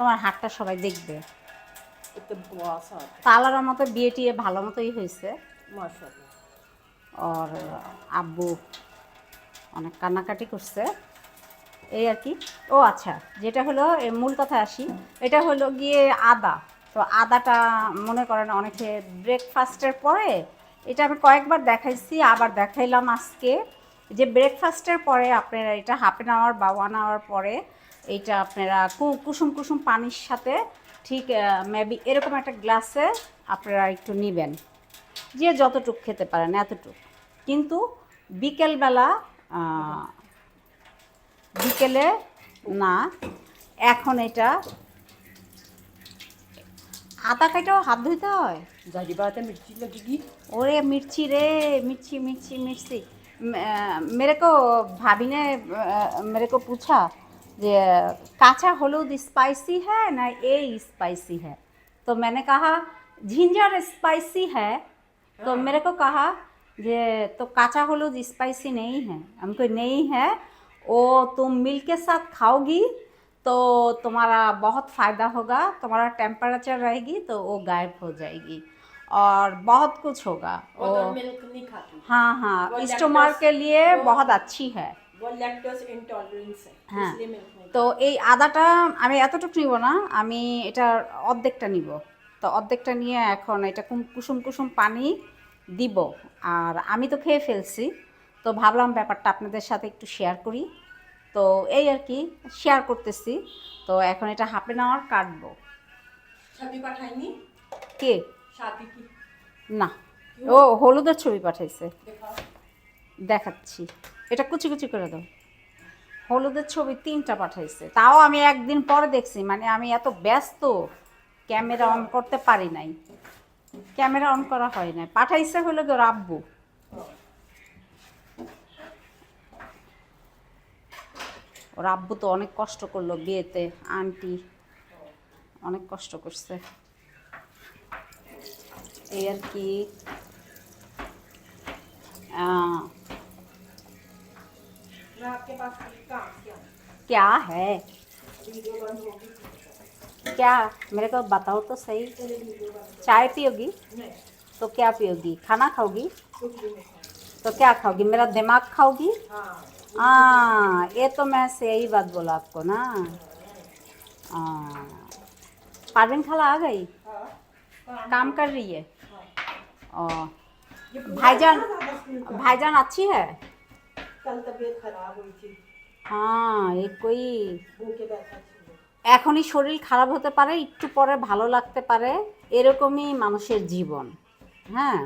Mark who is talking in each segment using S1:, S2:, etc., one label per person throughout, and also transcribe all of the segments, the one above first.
S1: তোমার হাতটা সবাই দেখবে।
S2: तो
S1: তালার মতো বিয়ে টিয়ে ভালো মতোই হয়েছে।
S2: माशाल्लाह।
S1: ওর আব্বু অনেক কান্নাকাটি করছে এই আর কি। ও আচ্ছা, যেটা হলো মূল কথায় আসি, এটা হলো গিয়ে আদা। তো আদাটা মনে করেন অনেকে ব্রেকফাস্টের পরে, এটা আমি কয়েকবার দেখাইছি, আবার দেখাইলাম আজকে, যে ব্রেকফাস্টের পরে আপনারা এটা হাফ অ্যান আওয়ার বা 1 আওয়ার পরে এইটা আপনারা কুসুম কুসুম পানির সাথে ঠিক মেবি এরকম একটা গ্লাসে আপনারা একটু নেবেন, যে যতটুক খেতে পারেন এতটুক। কিন্তু বিকেলবেলা বিকেলে না, এখন এটা আদা কাটাও হাত ধুইতে হয়।
S2: जारी बात है, मिर्ची लगेगी।
S1: ओरे मिर्ची रे, मिर्ची मिर्ची मिर्ची। मेरे को भाभी ने मेरे को पूछा जे काचा हलूद स्पाइसी है ना ये स्पाइसी है। तो मैंने कहा जिंजर स्पाइसी है। तो मेरे को कहा जे तो काचा हलूद स्पाइसी नहीं है। हमको नहीं है, वो तुम मिल्क के साथ खाओगी तो तुम्हारा बहुत फ़ायदा होगा, तुम्हारा टेम्परेचर रहेगी तो वो गायब हो जाएगी और बहुत कुछ होगा।
S2: वो तो मिल्क नहीं खाती।
S1: हाँ हाँ, स्टोमक के लिए बहुत अच्छी है।
S2: वो लैक्टोज इंटॉलरेंस है,
S1: হ্যাঁ,
S2: इसलिए मिल्क नहीं।
S1: তো এই আদাটা আমি এতটুকু নিব না, আমি এটা অর্ধেকটা নিব। তো অর্ধেকটা নিয়ে এখন এটা কুসুম কুসুম পানি দিব। আর আমি তো খেয়ে ফেলছি, তো ভাবলাম ব্যাপারটা আপনাদের সাথে একটু শেয়ার করি। তো এই আর কি শেয়ার করতেছি। তো এখন এটা হাফ অ্যান আওয়ার কাটবো।
S2: छवि पाठाईनी
S1: কে?
S2: शादी की।
S1: না, ও হলুদের ছবি পাঠাইছে,
S2: दिखाओ।
S1: দেখাচ্ছি। এটা কুচি কুচি করে দাও। হলুদের ছবি 3টা পাঠাইছে, তাও আমি একদিন পরে দেখছি, মানে আমি এত ব্যস্ত ক্যামেরা অন করতে পারি নাই, ক্যামেরা অন করা হয় না। পাঠাইছে হলো গো আব্বু। ওর আব্বু তো অনেক কষ্ট করলো বিয়েতে, আন্টি অনেক কষ্ট করছে এই আর কি।
S2: मैं आपके पास काम किया।
S1: क्या है,
S2: वीडियो बंद होगी।
S1: क्या मेरे को बताओ तो सही। चाय पियोगी
S2: नहीं,
S1: तो क्या पियोगी, खाना खाओगी
S2: कुछ भी नहीं खाना।
S1: तो क्या खाओगी, मेरा दिमाग खाओगी।
S2: हाँ,
S1: हाँ, ये तो मैं सही बात बोला आपको ना। हाँ, पारवीन खाला आ गई,
S2: हाँ,
S1: काम कर रही है।
S2: हाँ।
S1: और
S2: ये पूरा
S1: भाईजान,
S2: ना 10 मिनट का।
S1: भाईजान अच्छी है।
S2: कल तबीयत खराब हुई थी,
S1: हाँ, ये कोई
S2: भूखे बैठा थी।
S1: এখনই শরীর খারাপ হতে পারে, একটু পরে ভালো লাগতে পারে, এরকমই মানুষের জীবন। হ্যাঁ,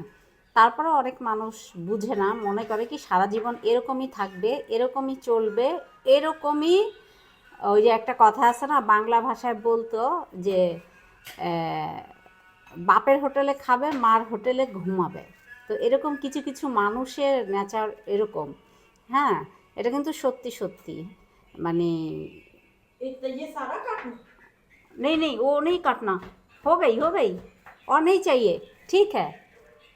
S1: তারপরে অনেক মানুষ বুঝে না, মনে করে কি সারা জীবন এরকমই থাকবে, এরকমই চলবে, এরকমই। ওই যে একটা কথা আছে না, বাংলা ভাষায় বলতো যে বাপের হোটেলে খাবে, মার হোটেলে ঘুমাবে। তো এরকম কিছু কিছু মানুষের নেচার এরকম। হ্যাঁ, এটা কিন্তু সত্যি সত্যি, মানে
S2: तो ये सारा काटना।
S1: नहीं नहीं वो नहीं काटना, हो गई और नहीं चाहिए, ठीक है।